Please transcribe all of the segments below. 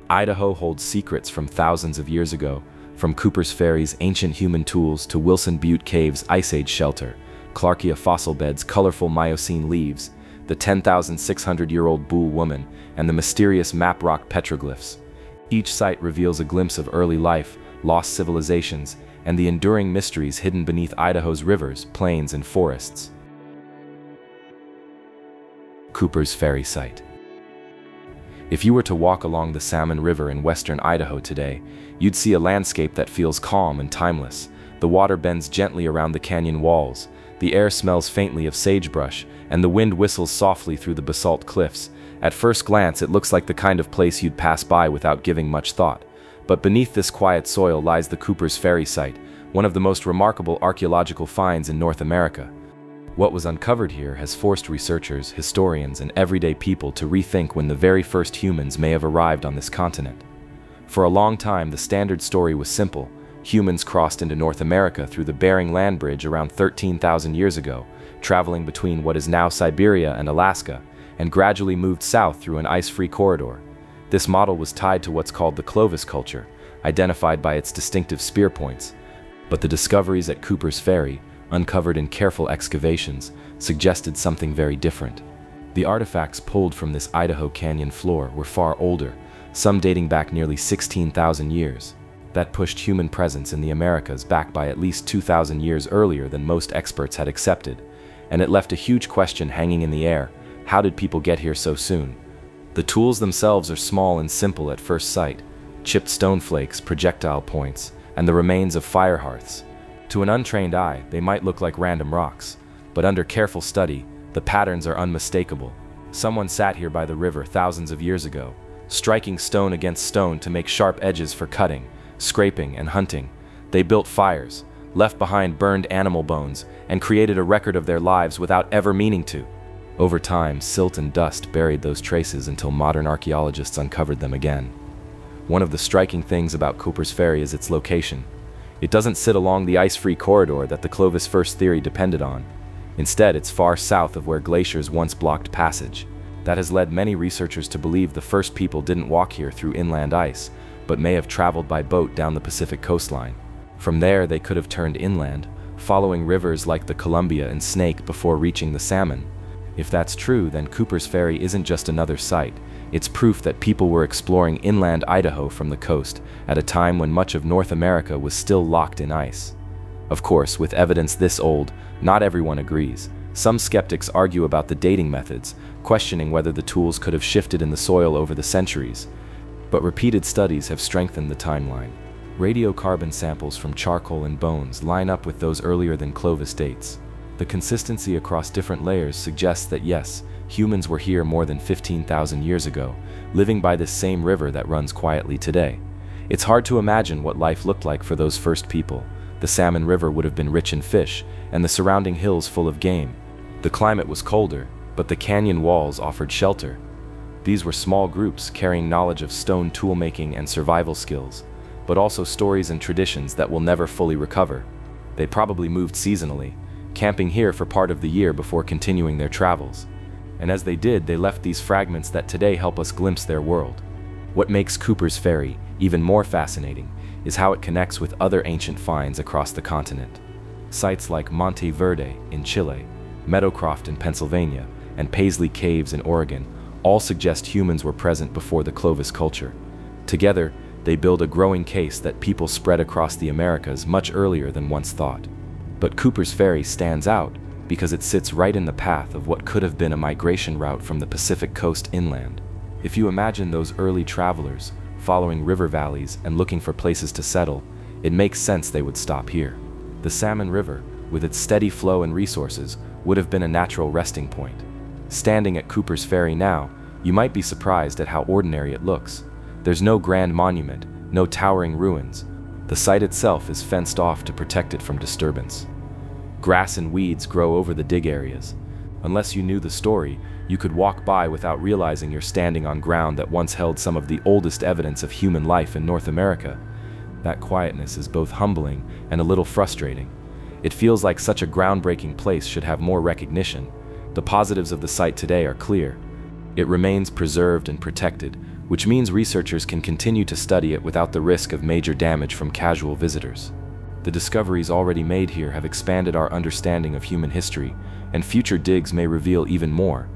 Idaho holds secrets from thousands of years ago, from Cooper's Ferry's ancient human tools to Wilson Butte Cave's Ice Age shelter, Clarkia fossil beds, colorful Miocene leaves, the 10,600-year-old Bull woman, and the mysterious map rock petroglyphs. Each site reveals a glimpse of early life, lost civilizations, and the enduring mysteries hidden beneath Idaho's rivers, plains, and forests. Cooper's Ferry site. If you were to walk along the Salmon River in western Idaho today, you'd see a landscape that feels calm and timeless. The water bends gently around the canyon walls, the air smells faintly of sagebrush, and the wind whistles softly through the basalt cliffs. At first glance, it looks like the kind of place you'd pass by without giving much thought. But beneath this quiet soil lies the Cooper's Ferry site, one of the most remarkable archaeological finds in North America. What was uncovered here has forced researchers, historians, and everyday people to rethink when the very first humans may have arrived on this continent. For a long time, the standard story was simple. Humans crossed into North America through the Bering Land Bridge around 13,000 years ago, traveling between what is now Siberia and Alaska, and gradually moved south through an ice-free corridor. This model was tied to what's called the Clovis culture, identified by its distinctive spear points. But the discoveries at Cooper's Ferry, uncovered in careful excavations, suggested something very different. The artifacts pulled from this Idaho canyon floor were far older, some dating back nearly 16,000 years. That pushed human presence in the Americas back by at least 2,000 years earlier than most experts had accepted, and it left a huge question hanging in the air: how did people get here so soon? The tools themselves are small and simple at first sight: chipped stone flakes, projectile points, and the remains of fire hearths. To an untrained eye, they might look like random rocks, but under careful study, the patterns are unmistakable. Someone sat here by the river thousands of years ago, striking stone against stone to make sharp edges for cutting, scraping, and hunting. They built fires, left behind burned animal bones, and created a record of their lives without ever meaning to. Over time, silt and dust buried those traces until modern archaeologists uncovered them again. One of the striking things about Cooper's Ferry is its location. It doesn't sit along the ice-free corridor that the Clovis first theory depended on. Instead, it's far south of where glaciers once blocked passage. That has led many researchers to believe the first people didn't walk here through inland ice, but may have traveled by boat down the Pacific coastline. From there, they could have turned inland, following rivers like the Columbia and Snake before reaching the Salmon. If that's true, then Cooper's Ferry isn't just another site. It's proof that people were exploring inland Idaho from the coast at a time when much of North America was still locked in ice. Of course, with evidence this old, not everyone agrees. Some skeptics argue about the dating methods, questioning whether the tools could have shifted in the soil over the centuries. But repeated studies have strengthened the timeline. Radiocarbon samples from charcoal and bones line up with those earlier than Clovis dates. The consistency across different layers suggests that yes, humans were here more than 15,000 years ago, living by this same river that runs quietly today. It's hard to imagine what life looked like for those first people. The Salmon River would have been rich in fish, and the surrounding hills full of game. The climate was colder, but the canyon walls offered shelter. These were small groups carrying knowledge of stone toolmaking and survival skills, but also stories and traditions that will never fully recover. They probably moved seasonally, camping here for part of the year before continuing their travels. And as they did, they left these fragments that today help us glimpse their world. What makes Cooper's Ferry even more fascinating is how it connects with other ancient finds across the continent. Sites like Monte Verde in Chile, Meadowcroft in Pennsylvania, and Paisley Caves in Oregon all suggest humans were present before the Clovis culture. Together, they build a growing case that people spread across the Americas much earlier than once thought. But Cooper's Ferry stands out because it sits right in the path of what could have been a migration route from the Pacific coast inland. If you imagine those early travelers following river valleys and looking for places to settle, it makes sense they would stop here. The Salmon River, with its steady flow and resources, would have been a natural resting point. Standing at Cooper's Ferry now, you might be surprised at how ordinary it looks. There's no grand monument, no towering ruins. The site itself is fenced off to protect it from disturbance. Grass and weeds grow over the dig areas. Unless you knew the story, you could walk by without realizing you're standing on ground that once held some of the oldest evidence of human life in North America. That quietness is both humbling and a little frustrating. It feels like such a groundbreaking place should have more recognition. The positives of the site today are clear. It remains preserved and protected, which means researchers can continue to study it without the risk of major damage from casual visitors. The discoveries already made here have expanded our understanding of human history, and future digs may reveal even more.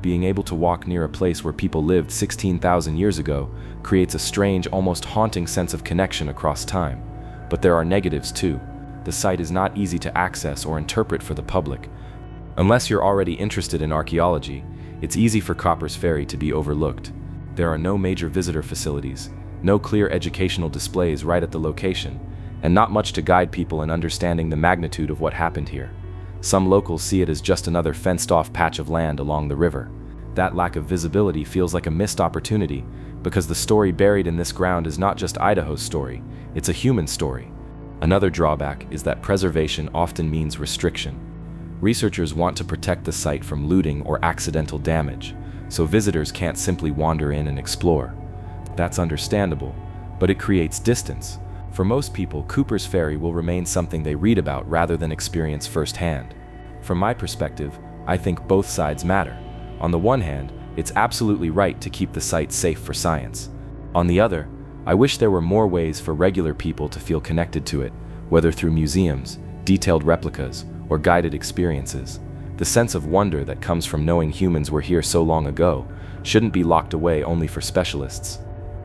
Being able to walk near a place where people lived 16,000 years ago creates a strange, almost haunting sense of connection across time. But there are negatives too. The site is not easy to access or interpret for the public. Unless you're already interested in archaeology, it's easy for Copper's Ferry to be overlooked. There are no major visitor facilities, no clear educational displays right at the location, and not much to guide people in understanding the magnitude of what happened here. Some locals see it as just another fenced-off patch of land along the river. That lack of visibility feels like a missed opportunity, because the story buried in this ground is not just Idaho's story, it's a human story. Another drawback is that preservation often means restriction. Researchers want to protect the site from looting or accidental damage, so visitors can't simply wander in and explore. That's understandable, but it creates distance. For most people, Cooper's Ferry will remain something they read about rather than experience firsthand. From my perspective, I think both sides matter. On the one hand, it's absolutely right to keep the site safe for science. On the other, I wish there were more ways for regular people to feel connected to it, whether through museums, detailed replicas, or guided experiences. The sense of wonder that comes from knowing humans were here so long ago shouldn't be locked away only for specialists.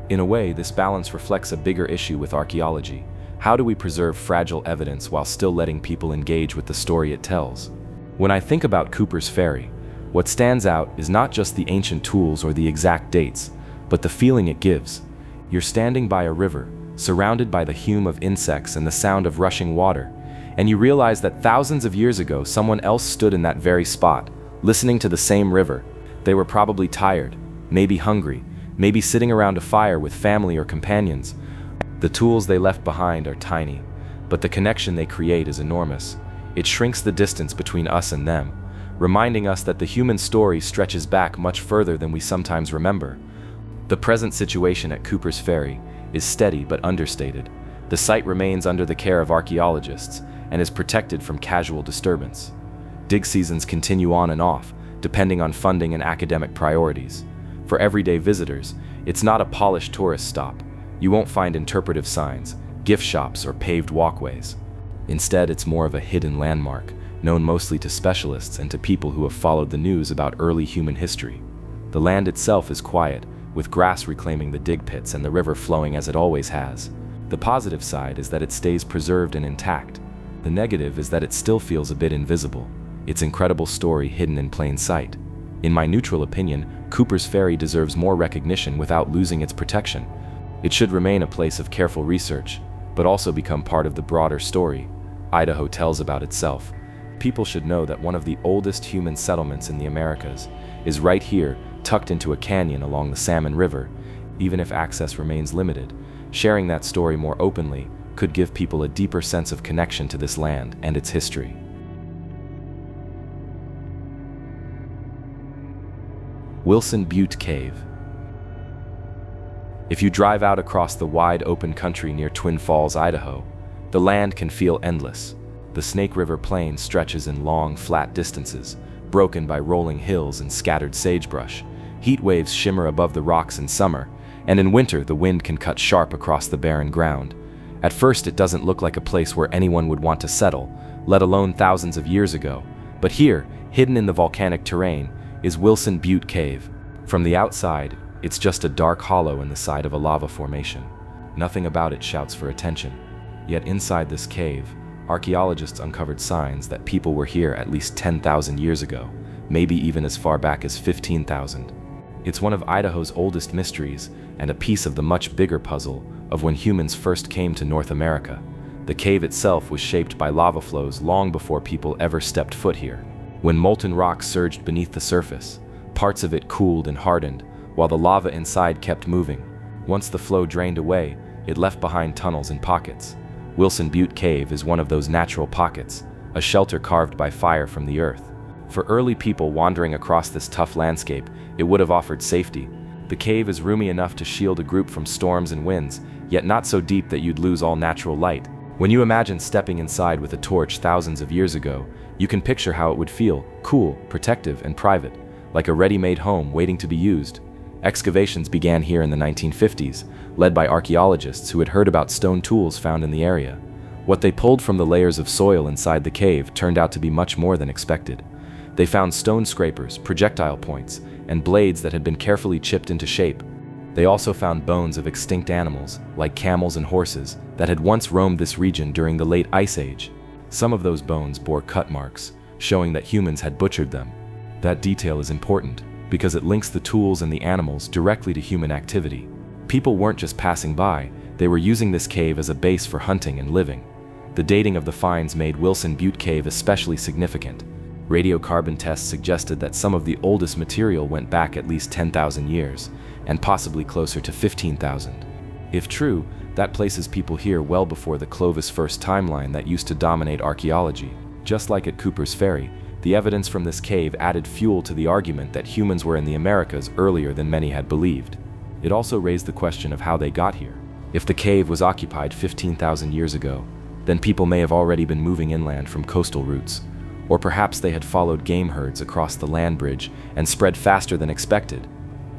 In a way, this balance reflects a bigger issue with archaeology. How do we preserve fragile evidence while still letting people engage with the story it tells? When I think about Cooper's Ferry, what stands out is not just the ancient tools or the exact dates, but the feeling it gives. You're standing by a river, surrounded by the hum of insects and the sound of rushing water, and you realize that thousands of years ago someone else stood in that very spot, listening to the same river. They were probably tired, maybe hungry, maybe sitting around a fire with family or companions. The tools they left behind are tiny, but the connection they create is enormous. It shrinks the distance between us and them, reminding us that the human story stretches back much further than we sometimes remember. The present situation at Cooper's Ferry is steady but understated. The site remains under the care of archaeologists and is protected from casual disturbance. Dig seasons continue on and off, depending on funding and academic priorities. For everyday visitors, it's not a polished tourist stop. You won't find interpretive signs, gift shops, or paved walkways. Instead, it's more of a hidden landmark, known mostly to specialists and to people who have followed the news about early human history. The land itself is quiet, with grass reclaiming the dig pits and the river flowing as it always has. The positive side is that it stays preserved and intact. The negative is that it still feels a bit invisible, its incredible story hidden in plain sight. In my neutral opinion, Cooper's Ferry deserves more recognition without losing its protection. It should remain a place of careful research, but also become part of the broader story Idaho tells about itself. People should know that one of the oldest human settlements in the Americas is right here, tucked into a canyon along the Salmon River. Even if access remains limited, sharing that story more openly could give people a deeper sense of connection to this land and its history. Wilson Butte Cave. If you drive out across the wide open country near Twin Falls, Idaho, the land can feel endless. The Snake River Plain stretches in long, flat distances, broken by rolling hills and scattered sagebrush. Heat waves shimmer above the rocks in summer, and in winter the wind can cut sharp across the barren ground. At first it doesn't look like a place where anyone would want to settle, let alone thousands of years ago. But here, hidden in the volcanic terrain, is Wilson Butte Cave. From the outside, it's just a dark hollow in the side of a lava formation. Nothing about it shouts for attention. Yet inside this cave, archaeologists uncovered signs that people were here at least 10,000 years ago, maybe even as far back as 15,000. It's one of Idaho's oldest mysteries and a piece of the much bigger puzzle of when humans first came to North America. The cave itself was shaped by lava flows long before people ever stepped foot here. When molten rock surged beneath the surface, parts of it cooled and hardened, while the lava inside kept moving. Once the flow drained away, it left behind tunnels and pockets. Wilson Butte Cave is one of those natural pockets, a shelter carved by fire from the earth. For early people wandering across this tough landscape, it would have offered safety. The cave is roomy enough to shield a group from storms and winds, yet not so deep that you'd lose all natural light. When you imagine stepping inside with a torch thousands of years ago, you can picture how it would feel: cool, protective, and private. like a ready-made home waiting to be used. Excavations began here in the 1950s, led by archaeologists who had heard about stone tools found in the area. What they pulled from the layers of soil inside the cave turned out to be much more than expected. They found stone scrapers, projectile points, and blades that had been carefully chipped into shape. They also found bones of extinct animals, like camels and horses, that had once roamed this region during the late Ice Age. Some of those bones bore cut marks, showing that humans had butchered them. That detail is important, because it links the tools and the animals directly to human activity. People weren't just passing by, they were using this cave as a base for hunting and living. The dating of the finds made Wilson Butte Cave especially significant. Radiocarbon tests suggested that some of the oldest material went back at least 10,000 years, and possibly closer to 15,000. If true, that places people here well before the Clovis first timeline that used to dominate archaeology. Just like at Cooper's Ferry, the evidence from this cave added fuel to the argument that humans were in the Americas earlier than many had believed. It also raised the question of how they got here. If the cave was occupied 15,000 years ago, then people may have already been moving inland from coastal routes. Or perhaps they had followed game herds across the land bridge and spread faster than expected.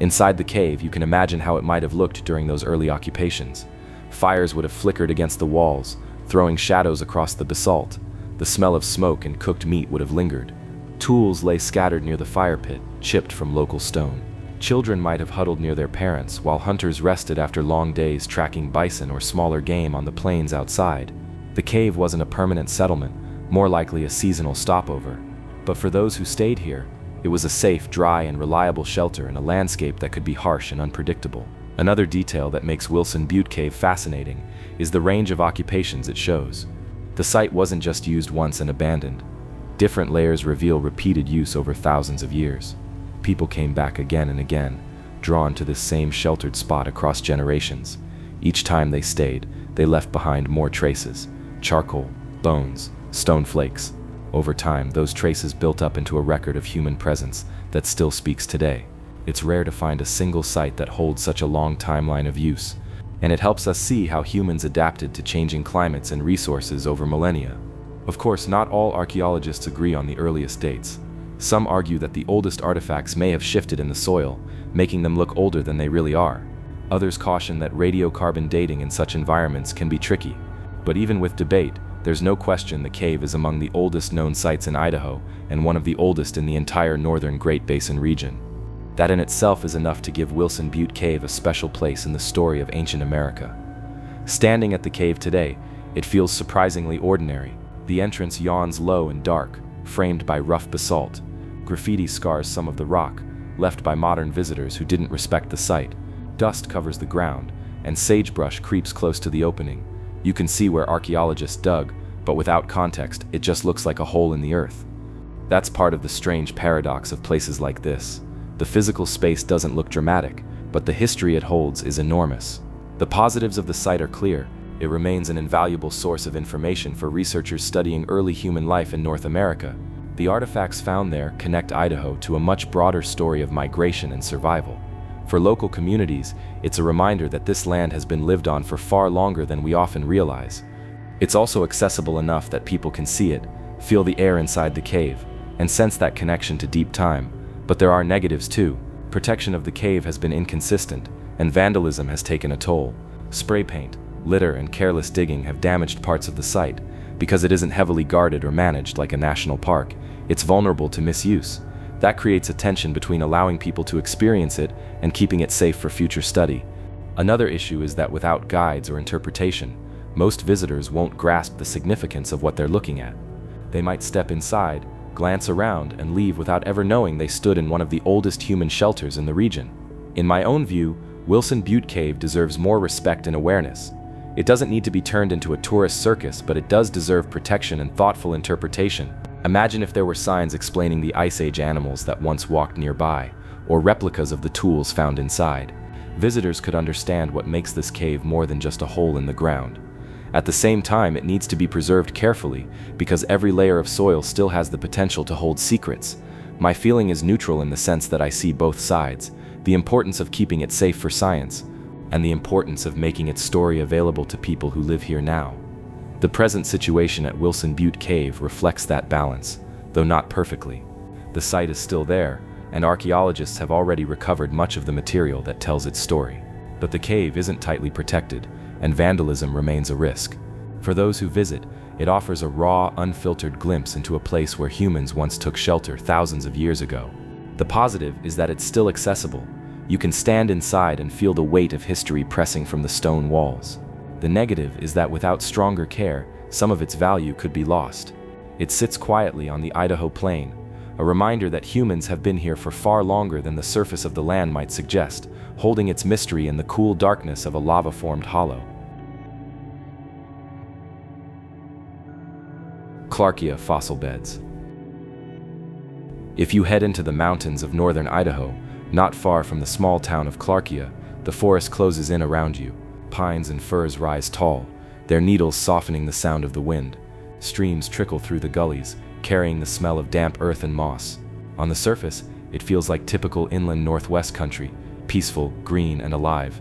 Inside the cave, you can imagine how it might have looked during those early occupations. Fires would have flickered against the walls, throwing shadows across the basalt. The smell of smoke and cooked meat would have lingered. Tools lay scattered near the fire pit, chipped from local stone. Children might have huddled near their parents, while hunters rested after long days tracking bison or smaller game on the plains outside. The cave wasn't a permanent settlement, more likely a seasonal stopover. But for those who stayed here, it was a safe, dry, and reliable shelter in a landscape that could be harsh and unpredictable. Another detail that makes Wilson Butte Cave fascinating is the range of occupations it shows. The site wasn't just used once and abandoned. Different layers reveal repeated use over thousands of years. People came back again and again, drawn to this same sheltered spot across generations. Each time they stayed, they left behind more traces: charcoal, bones, stone flakes. Over time, those traces built up into a record of human presence that still speaks today. It's rare to find a single site that holds such a long timeline of use, and it helps us see how humans adapted to changing climates and resources over millennia. Of course, not all archaeologists agree on the earliest dates. Some argue that the oldest artifacts may have shifted in the soil, making them look older than they really are. Others caution that radiocarbon dating in such environments can be tricky. But even with debate, there's no question the cave is among the oldest known sites in Idaho and one of the oldest in the entire northern Great Basin region. That in itself is enough to give Wilson Butte Cave a special place in the story of ancient America. Standing at the cave today, it feels surprisingly ordinary. The entrance yawns low and dark, framed by rough basalt. Graffiti scars some of the rock, left by modern visitors who didn't respect the site. Dust covers the ground, and sagebrush creeps close to the opening. You can see where archaeologists dug, but without context, it just looks like a hole in the earth. That's part of the strange paradox of places like this. The physical space doesn't look dramatic, but the history it holds is enormous. The positives of the site are clear. It remains an invaluable source of information for researchers studying early human life in North America. The artifacts found there connect Idaho to a much broader story of migration and survival. For local communities, it's a reminder that this land has been lived on for far longer than we often realize. It's also accessible enough that people can see it, feel the air inside the cave, and sense that connection to deep time. But there are negatives too. Protection of the cave has been inconsistent, and vandalism has taken a toll. Spray paint, litter, and careless digging have damaged parts of the site. Because it isn't heavily guarded or managed like a national park, it's vulnerable to misuse. That creates a tension between allowing people to experience it and keeping it safe for future study. Another issue is that without guides or interpretation, most visitors won't grasp the significance of what they're looking at. They might step inside, glance around, and leave without ever knowing they stood in one of the oldest human shelters in the region. In my own view, Wilson Butte Cave deserves more respect and awareness. It doesn't need to be turned into a tourist circus, but it does deserve protection and thoughtful interpretation. Imagine if there were signs explaining the Ice Age animals that once walked nearby, or replicas of the tools found inside. Visitors could understand what makes this cave more than just a hole in the ground. At the same time, it needs to be preserved carefully, because every layer of soil still has the potential to hold secrets. My feeling is neutral in the sense that I see both sides: the importance of keeping it safe for science, and the importance of making its story available to people who live here now. The present situation at Wilson Butte Cave reflects that balance, though not perfectly. The site is still there, and archaeologists have already recovered much of the material that tells its story. But the cave isn't tightly protected, and vandalism remains a risk. For those who visit, it offers a raw, unfiltered glimpse into a place where humans once took shelter thousands of years ago. The positive is that it's still accessible. You can stand inside and feel the weight of history pressing from the stone walls. The negative is that without stronger care, some of its value could be lost. It sits quietly on the Idaho plain, a reminder that humans have been here for far longer than the surface of the land might suggest, holding its mystery in the cool darkness of a lava-formed hollow. Clarkia fossil beds. If you head into the mountains of northern Idaho, not far from the small town of Clarkia, the forest closes in around you. Pines and firs rise tall, their needles softening the sound of the wind. Streams trickle through the gullies, carrying the smell of damp earth and moss. On the surface, it feels like typical inland northwest country, peaceful, green, and alive.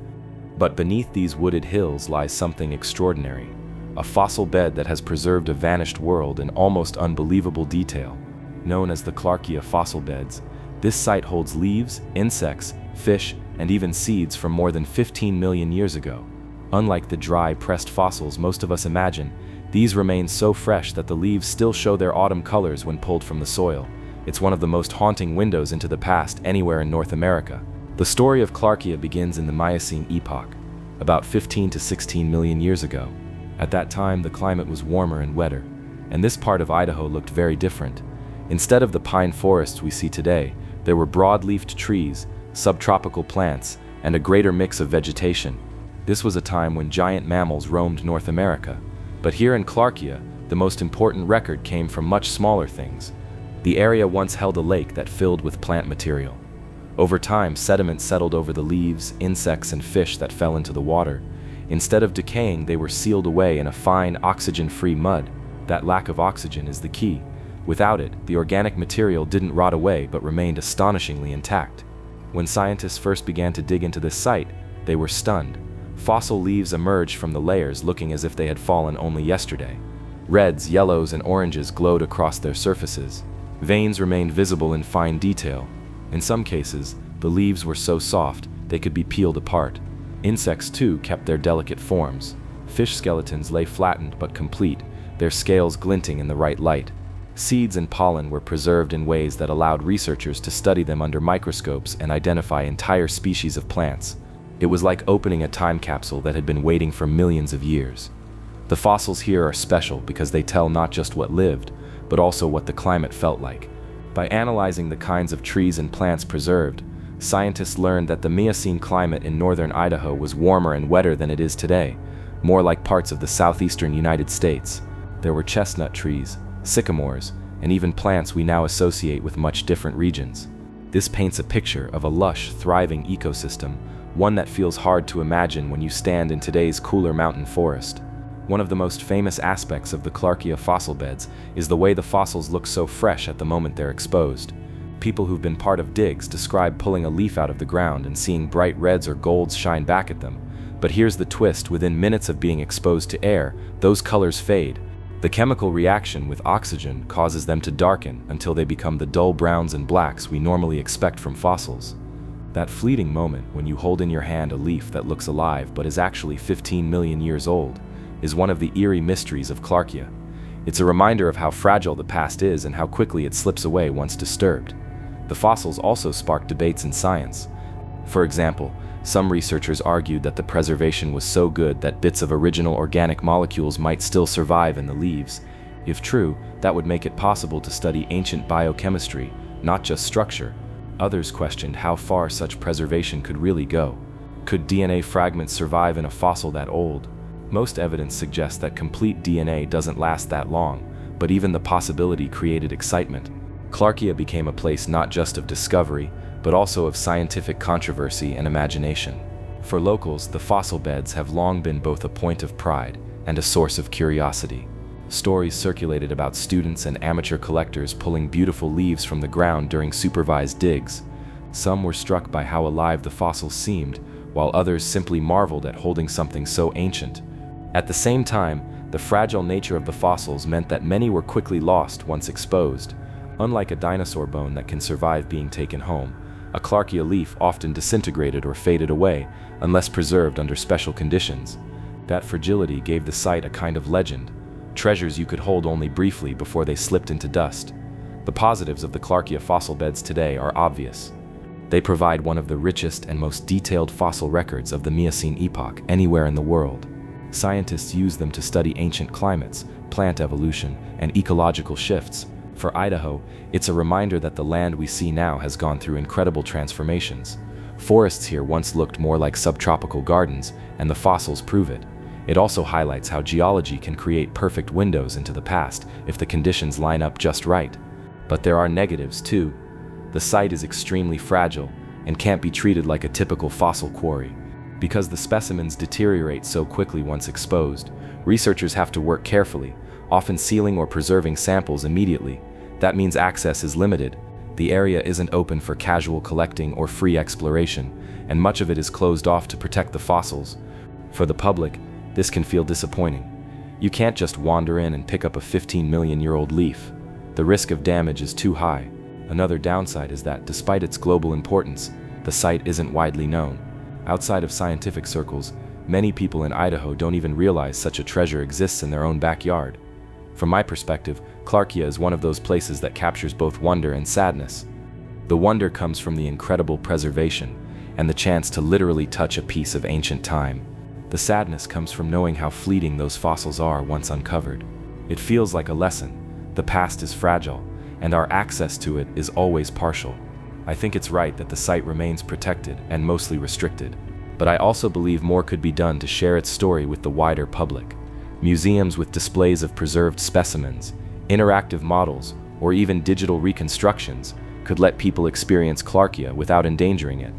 But beneath these wooded hills lies something extraordinary, a fossil bed that has preserved a vanished world in almost unbelievable detail. Known as the Clarkia fossil beds, this site holds leaves, insects, fish, and even seeds from more than 15 million years ago. Unlike the dry, pressed fossils most of us imagine, these remain so fresh that the leaves still show their autumn colors when pulled from the soil. It's one of the most haunting windows into the past anywhere in North America. The story of Clarkia begins in the Miocene epoch, about 15 to 16 million years ago. At that time, the climate was warmer and wetter, and this part of Idaho looked very different. Instead of the pine forests we see today, there were broad-leafed trees, subtropical plants, and a greater mix of vegetation. This was a time when giant mammals roamed North America. But here in Clarkia, the most important record came from much smaller things. The area once held a lake that filled with plant material. Over time, sediment settled over the leaves, insects, and fish that fell into the water. Instead of decaying, they were sealed away in a fine, oxygen-free mud. That lack of oxygen is the key. Without it, the organic material didn't rot away but remained astonishingly intact. When scientists first began to dig into this site, they were stunned. Fossil leaves emerged from the layers looking as if they had fallen only yesterday. Reds, yellows, and oranges glowed across their surfaces. Veins remained visible in fine detail. In some cases, the leaves were so soft they could be peeled apart. Insects, too, kept their delicate forms. Fish skeletons lay flattened but complete, their scales glinting in the right light. Seeds and pollen were preserved in ways that allowed researchers to study them under microscopes and identify entire species of plants. It was like opening a time capsule that had been waiting for millions of years. The fossils here are special because they tell not just what lived, but also what the climate felt like. By analyzing the kinds of trees and plants preserved, scientists learned that the Miocene climate in northern Idaho was warmer and wetter than it is today, more like parts of the southeastern United States. There were chestnut trees, sycamores, and even plants we now associate with much different regions. This paints a picture of a lush, thriving ecosystem, one that feels hard to imagine when you stand in today's cooler mountain forest. One of the most famous aspects of the Clarkia fossil beds is the way the fossils look so fresh at the moment they're exposed. People who've been part of digs describe pulling a leaf out of the ground and seeing bright reds or golds shine back at them. But here's the twist: within minutes of being exposed to air, those colors fade. The chemical reaction with oxygen causes them to darken until they become the dull browns and blacks we normally expect from fossils. That fleeting moment when you hold in your hand a leaf that looks alive but is actually 15 million years old is one of the eerie mysteries of Clarkia. It's a reminder of how fragile the past is and how quickly it slips away once disturbed. The fossils also spark debates in science. For example, some researchers argued that the preservation was so good that bits of original organic molecules might still survive in the leaves. If true, that would make it possible to study ancient biochemistry, not just structure. Others questioned how far such preservation could really go. Could DNA fragments survive in a fossil that old? Most evidence suggests that complete DNA doesn't last that long, but even the possibility created excitement. Clarkia became a place not just of discovery, but also of scientific controversy and imagination. For locals, the fossil beds have long been both a point of pride and a source of curiosity. Stories circulated about students and amateur collectors pulling beautiful leaves from the ground during supervised digs. Some were struck by how alive the fossils seemed, while others simply marveled at holding something so ancient. At the same time, the fragile nature of the fossils meant that many were quickly lost once exposed. Unlike a dinosaur bone that can survive being taken home, a Clarkia leaf often disintegrated or faded away unless preserved under special conditions. That fragility gave the site a kind of legend, treasures you could hold only briefly before they slipped into dust. The positives of the Clarkia fossil beds today are obvious. They provide one of the richest and most detailed fossil records of the Miocene epoch anywhere in the world. Scientists use them to study ancient climates, plant evolution, and ecological shifts. For Idaho, it's a reminder that the land we see now has gone through incredible transformations. Forests here once looked more like subtropical gardens, and the fossils prove it. It also highlights how geology can create perfect windows into the past if the conditions line up just right. But there are negatives too. The site is extremely fragile and can't be treated like a typical fossil quarry. Because the specimens deteriorate so quickly once exposed, researchers have to work carefully, often sealing or preserving samples immediately. That means access is limited. The area isn't open for casual collecting or free exploration, and much of it is closed off to protect the fossils. For the public, this can feel disappointing. You can't just wander in and pick up a 15-million-year-old leaf. The risk of damage is too high. Another downside is that, despite its global importance, the site isn't widely known. Outside of scientific circles, many people in Idaho don't even realize such a treasure exists in their own backyard. From my perspective, Clarkia is one of those places that captures both wonder and sadness. The wonder comes from the incredible preservation and the chance to literally touch a piece of ancient time. The sadness comes from knowing how fleeting those fossils are once uncovered. It feels like a lesson. The past is fragile, and our access to it is always partial. I think it's right that the site remains protected and mostly restricted, but I also believe more could be done to share its story with the wider public. Museums with displays of preserved specimens, interactive models, or even digital reconstructions could let people experience Clarkia without endangering it.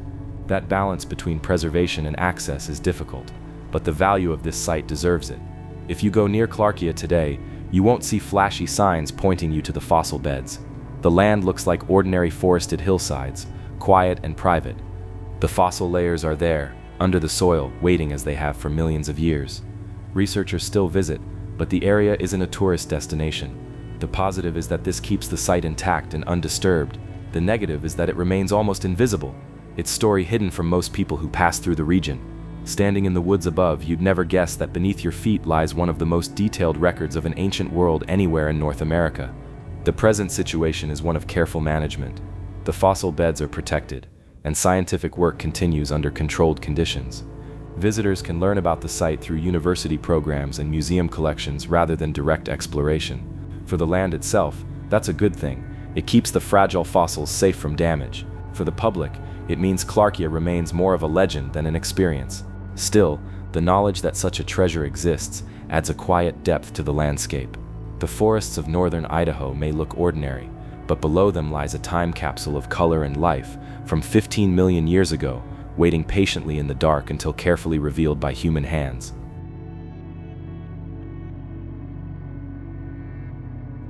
That balance between preservation and access is difficult, but the value of this site deserves it. If you go near Clarkia today, you won't see flashy signs pointing you to the fossil beds. The land looks like ordinary forested hillsides, quiet and private. The fossil layers are there, under the soil, waiting as they have for millions of years. Researchers still visit, but the area isn't a tourist destination. The positive is that this keeps the site intact and undisturbed. The negative is that it remains almost invisible, its story hidden from most people who pass through the region. Standing in the woods above, you'd never guess that beneath your feet lies one of the most detailed records of an ancient world anywhere in North America. The present situation is one of careful management. The fossil beds are protected, and scientific work continues under controlled conditions. Visitors can learn about the site through university programs and museum collections rather than direct exploration. For the land itself, that's a good thing. It keeps the fragile fossils safe from damage. For the public, it means Clarkia remains more of a legend than an experience. Still, the knowledge that such a treasure exists adds a quiet depth to the landscape. The forests of northern Idaho may look ordinary, but below them lies a time capsule of color and life from 15 million years ago, waiting patiently in the dark until carefully revealed by human hands.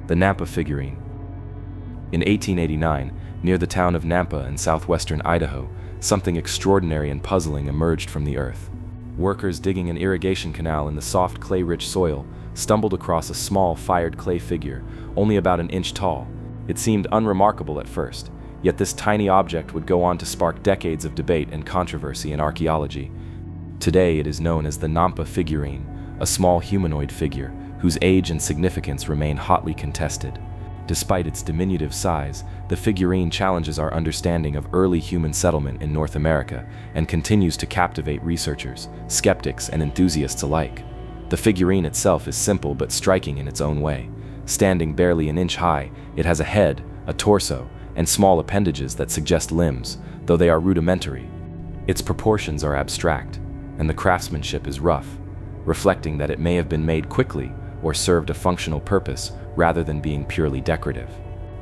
The Nampa Figurine. In 1889, near the town of Nampa in southwestern Idaho, something extraordinary and puzzling emerged from the earth. Workers digging an irrigation canal in the soft clay-rich soil stumbled across a small fired clay figure, only about an inch tall. It seemed unremarkable at first, yet this tiny object would go on to spark decades of debate and controversy in archaeology. Today it is known as the Nampa Figurine, a small humanoid figure whose age and significance remain hotly contested. Despite its diminutive size, the figurine challenges our understanding of early human settlement in North America and continues to captivate researchers, skeptics, and enthusiasts alike. The figurine itself is simple but striking in its own way. Standing barely an inch high, it has a head, a torso, and small appendages that suggest limbs, though they are rudimentary. Its proportions are abstract, and the craftsmanship is rough, reflecting that it may have been made quickly or served a functional purpose rather than being purely decorative.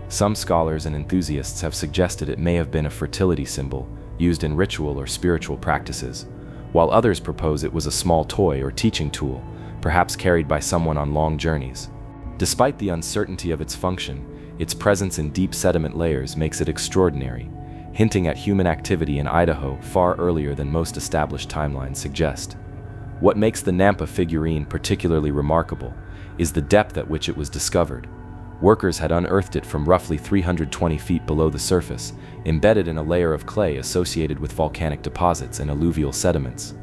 Some scholars and enthusiasts have suggested it may have been a fertility symbol used in ritual or spiritual practices, while others propose it was a small toy or teaching tool, perhaps carried by someone on long journeys. Despite the uncertainty of its function, its presence in deep sediment layers makes it extraordinary, hinting at human activity in Idaho far earlier than most established timelines suggest. What makes the Nampa figurine particularly remarkable is the depth at which it was discovered. Workers had unearthed it from roughly 320 feet below the surface, embedded in a layer of clay associated with volcanic deposits and alluvial sediments.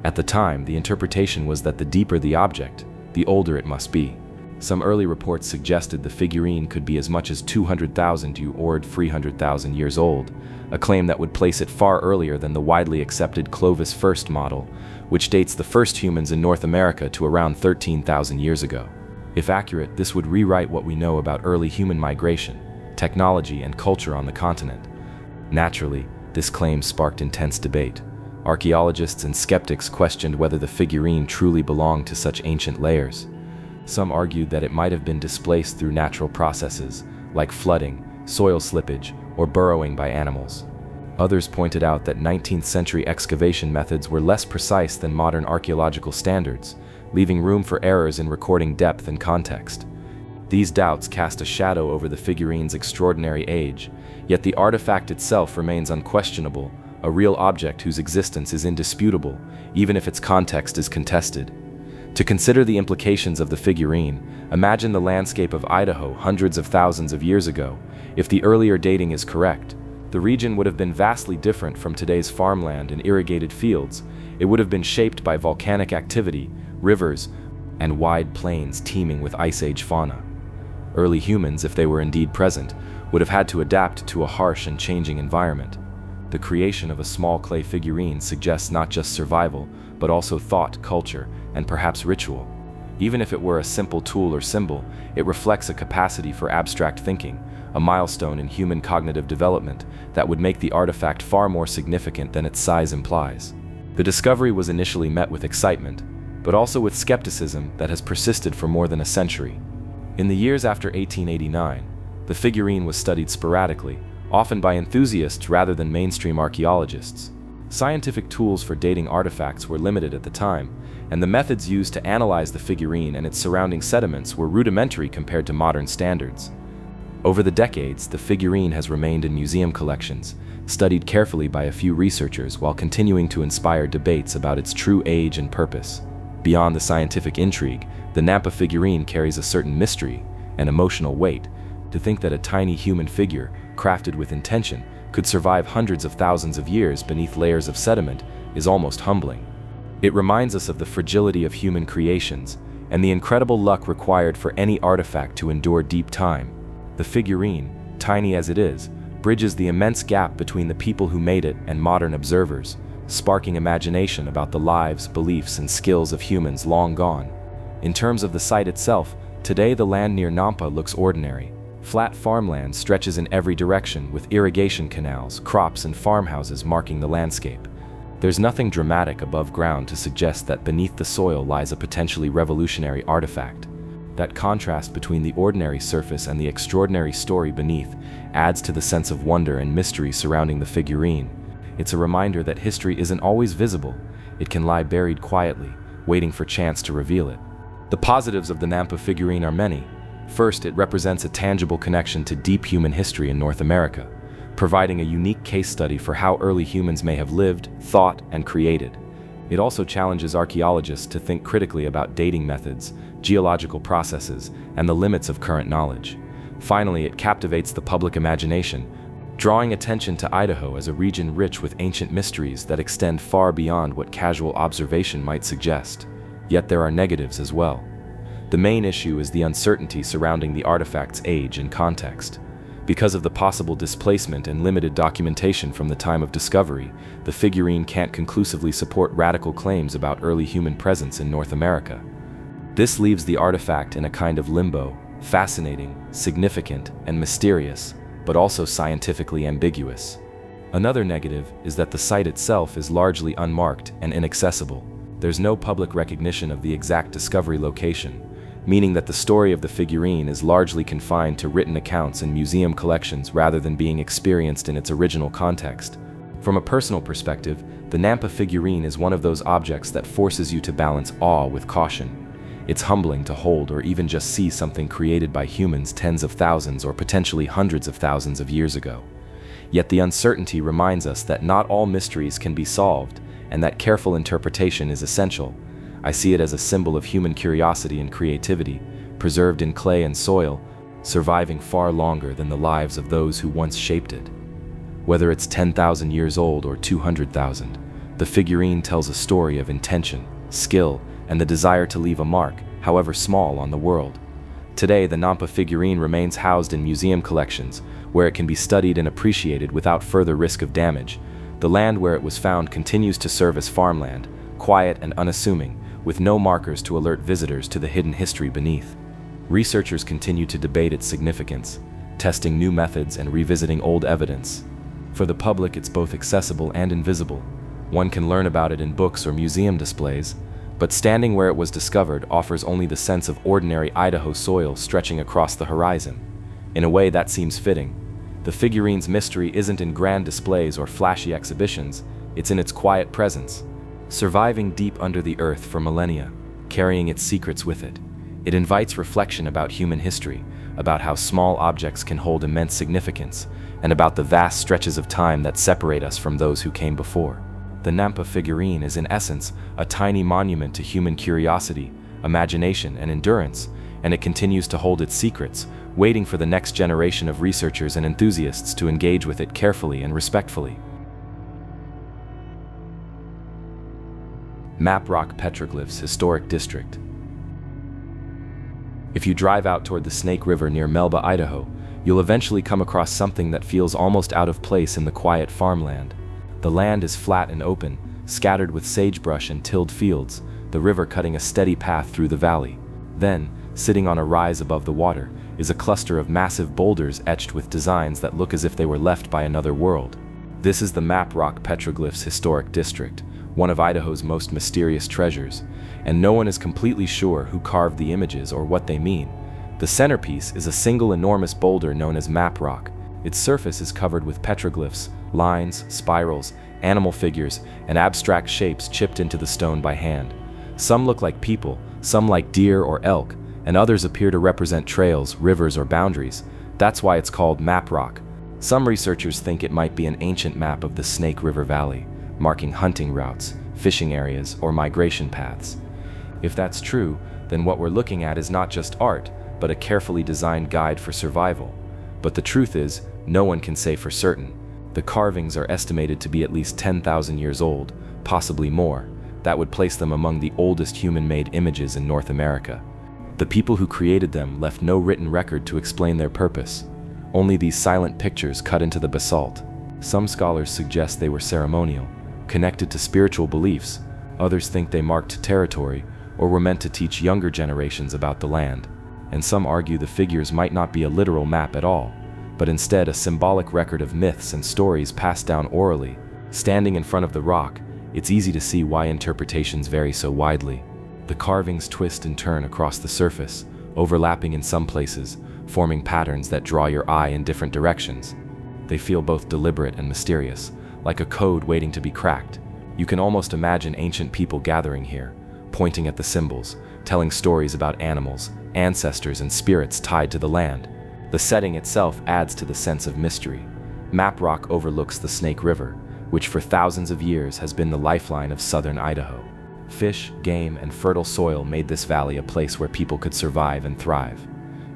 At the time, the interpretation was that the deeper the object, the older it must be. Some early reports suggested the figurine could be as much as 200,000 to 300,000 years old, a claim that would place it far earlier than the widely accepted Clovis first model, which dates the first humans in North America to around 13,000 years ago. If accurate, this would rewrite what we know about early human migration, technology, and culture on the continent. Naturally, this claim sparked intense debate. Archaeologists and skeptics questioned whether the figurine truly belonged to such ancient layers. Some argued that it might have been displaced through natural processes, like flooding, soil slippage, or burrowing by animals. Others pointed out that 19th century excavation methods were less precise than modern archaeological standards, leaving room for errors in recording depth and context. These doubts cast a shadow over the figurine's extraordinary age, yet the artifact itself remains unquestionable, a real object whose existence is indisputable, even if its context is contested. To consider the implications of the figurine, imagine the landscape of Idaho hundreds of thousands of years ago. If the earlier dating is correct, the region would have been vastly different from today's farmland and irrigated fields. It would have been shaped by volcanic activity, rivers, and wide plains teeming with Ice Age fauna. Early humans, if they were indeed present, would have had to adapt to a harsh and changing environment. The creation of a small clay figurine suggests not just survival, but also thought, culture, and perhaps ritual. Even if it were a simple tool or symbol, it reflects a capacity for abstract thinking, a milestone in human cognitive development that would make the artifact far more significant than its size implies. The discovery was initially met with excitement, but also with skepticism that has persisted for more than a century. In the years after 1889, the figurine was studied sporadically, often by enthusiasts rather than mainstream archaeologists. Scientific tools for dating artifacts were limited at the time, and the methods used to analyze the figurine and its surrounding sediments were rudimentary compared to modern standards. Over the decades, the figurine has remained in museum collections, studied carefully by a few researchers while continuing to inspire debates about its true age and purpose. Beyond the scientific intrigue, the Nampa figurine carries a certain mystery and emotional weight. To think that a tiny human figure, crafted with intention, could survive hundreds of thousands of years beneath layers of sediment is almost humbling. It reminds us of the fragility of human creations and the incredible luck required for any artifact to endure deep time. The figurine, tiny as it is, bridges the immense gap between the people who made it and modern observers, sparking imagination about the lives, beliefs, and skills of humans long gone. In terms of the site itself, today the land near Nampa looks ordinary. Flat farmland stretches in every direction with irrigation canals, crops, and farmhouses marking the landscape. There's nothing dramatic above ground to suggest that beneath the soil lies a potentially revolutionary artifact. That contrast between the ordinary surface and the extraordinary story beneath adds to the sense of wonder and mystery surrounding the figurine. It's a reminder that history isn't always visible. It can lie buried quietly, waiting for chance to reveal it. The positives of the Nampa figurine are many. First, it represents a tangible connection to deep human history in North America, providing a unique case study for how early humans may have lived, thought, and created. It also challenges archaeologists to think critically about dating methods, geological processes, and the limits of current knowledge. Finally, it captivates the public imagination, drawing attention to Idaho as a region rich with ancient mysteries that extend far beyond what casual observation might suggest. Yet there are negatives as well. The main issue is the uncertainty surrounding the artifact's age and context. Because of the possible displacement and limited documentation from the time of discovery, the figurine can't conclusively support radical claims about early human presence in North America. This leaves the artifact in a kind of limbo, fascinating, significant, and mysterious, but also scientifically ambiguous. Another negative is that the site itself is largely unmarked and inaccessible. There's no public recognition of the exact discovery location, meaning that the story of the figurine is largely confined to written accounts and museum collections rather than being experienced in its original context. From a personal perspective, the Nampa figurine is one of those objects that forces you to balance awe with caution. It's humbling to hold or even just see something created by humans tens of thousands or potentially hundreds of thousands of years ago. Yet the uncertainty reminds us that not all mysteries can be solved and that careful interpretation is essential. I see it as a symbol of human curiosity and creativity, preserved in clay and soil, surviving far longer than the lives of those who once shaped it. Whether it's 10,000 years old or 200,000, the figurine tells a story of intention, skill, and the desire to leave a mark, however small, on the world. Today, the Nampa Figurine remains housed in museum collections, where it can be studied and appreciated without further risk of damage. The land where it was found continues to serve as farmland, quiet and unassuming, with no markers to alert visitors to the hidden history beneath. Researchers continue to debate its significance, testing new methods and revisiting old evidence. For the public, it's both accessible and invisible. One can learn about it in books or museum displays, but standing where it was discovered offers only the sense of ordinary Idaho soil stretching across the horizon. In a way that seems fitting. The figurine's mystery isn't in grand displays or flashy exhibitions, it's in its quiet presence, surviving deep under the earth for millennia, carrying its secrets with it. It invites reflection about human history, about how small objects can hold immense significance, and about the vast stretches of time that separate us from those who came before. The Nampa Figurine is in essence a tiny monument to human curiosity, imagination, and endurance, and it continues to hold its secrets, waiting for the next generation of researchers and enthusiasts to engage with it carefully and respectfully. Map Rock Petroglyphs Historic District. If you drive out toward the Snake River near Melba, Idaho, you'll eventually come across something that feels almost out of place in the quiet farmland. The land is flat and open, scattered with sagebrush and tilled fields, the river cutting a steady path through the valley. Then, sitting on a rise above the water, is a cluster of massive boulders etched with designs that look as if they were left by another world. This is the Map Rock Petroglyphs Historic District, one of Idaho's most mysterious treasures, and no one is completely sure who carved the images or what they mean. The centerpiece is a single enormous boulder known as Map Rock. Its surface is covered with petroglyphs, lines, spirals, animal figures, and abstract shapes chipped into the stone by hand. Some look like people, some like deer or elk, and others appear to represent trails, rivers, or boundaries. That's why it's called Map Rock. Some researchers think it might be an ancient map of the Snake River Valley, marking hunting routes, fishing areas, or migration paths. If that's true, then what we're looking at is not just art, but a carefully designed guide for survival. But the truth is, no one can say for certain. The carvings are estimated to be at least 10,000 years old, possibly more. That would place them among the oldest human-made images in North America. The people who created them left no written record to explain their purpose, only these silent pictures cut into the basalt. Some scholars suggest they were ceremonial, connected to spiritual beliefs. Others think they marked territory or were meant to teach younger generations about the land. And some argue the figures might not be a literal map at all, but instead a symbolic record of myths and stories passed down orally. Standing in front of the rock, it's easy to see why interpretations vary so widely. The carvings twist and turn across the surface, overlapping in some places, forming patterns that draw your eye in different directions. They feel both deliberate and mysterious, like a code waiting to be cracked. You can almost imagine ancient people gathering here, pointing at the symbols, telling stories about animals, ancestors, and spirits tied to the land. The setting itself adds to the sense of mystery. Map Rock overlooks the Snake River, which for thousands of years has been the lifeline of southern Idaho. Fish, game, and fertile soil made this valley a place where people could survive and thrive.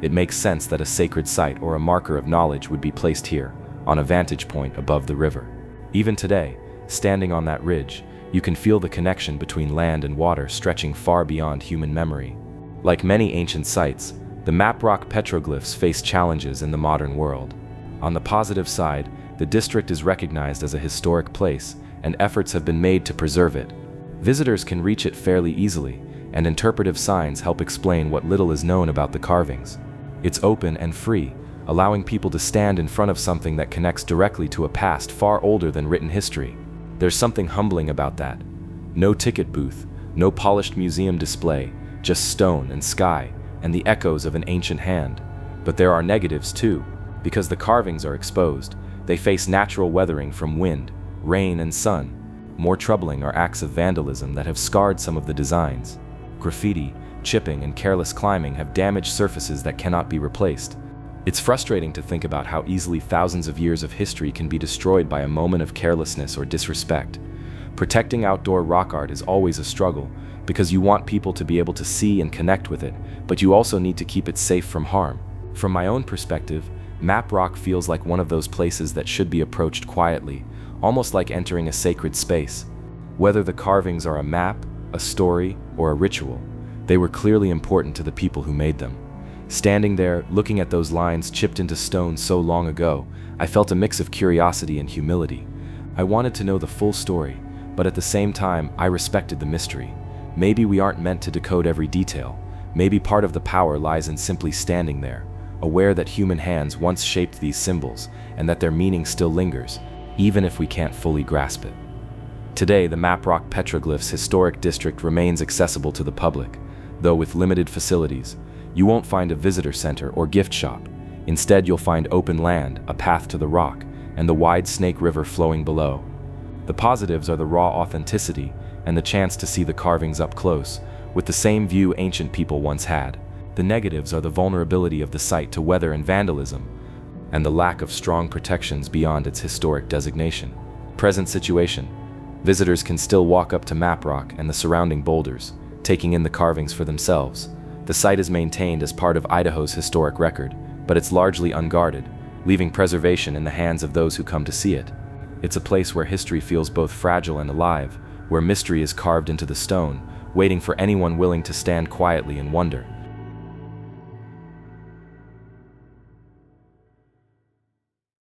It makes sense that a sacred site or a marker of knowledge would be placed here, on a vantage point above the river. Even today, standing on that ridge, you can feel the connection between land and water stretching far beyond human memory. Like many ancient sites, the Map Rock petroglyphs face challenges in the modern world. On the positive side, the district is recognized as a historic place, and efforts have been made to preserve it. Visitors can reach it fairly easily, and interpretive signs help explain what little is known about the carvings. It's open and free, allowing people to stand in front of something that connects directly to a past far older than written history. There's something humbling about that. No ticket booth, no polished museum display, just stone and sky, and the echoes of an ancient hand. But there are negatives too. Because the carvings are exposed, they face natural weathering from wind, rain, and sun. More troubling are acts of vandalism that have scarred some of the designs. Graffiti, chipping, and careless climbing have damaged surfaces that cannot be replaced. It's frustrating to think about how easily thousands of years of history can be destroyed by a moment of carelessness or disrespect. Protecting outdoor rock art is always a struggle, because you want people to be able to see and connect with it, but you also need to keep it safe from harm. From my own perspective, Map Rock feels like one of those places that should be approached quietly, almost like entering a sacred space. Whether the carvings are a map, a story, or a ritual, they were clearly important to the people who made them. Standing there, looking at those lines chipped into stone so long ago, I felt a mix of curiosity and humility. I wanted to know the full story, but at the same time, I respected the mystery. Maybe we aren't meant to decode every detail. Maybe part of the power lies in simply standing there, aware that human hands once shaped these symbols and that their meaning still lingers, even if we can't fully grasp it. Today, the Map Rock Petroglyphs Historic District remains accessible to the public, though with limited facilities. You won't find a visitor center or gift shop. Instead, you'll find open land, a path to the rock, and the wide Snake River flowing below. The positives are the raw authenticity and the chance to see the carvings up close, with the same view ancient people once had. The negatives are the vulnerability of the site to weather and vandalism, and the lack of strong protections beyond its historic designation. Present situation: visitors can still walk up to Map Rock and the surrounding boulders, taking in the carvings for themselves. The site is maintained as part of Idaho's historic record, but it's largely unguarded, leaving preservation in the hands of those who come to see it. It's a place where history feels both fragile and alive, where mystery is carved into the stone, waiting for anyone willing to stand quietly and wonder.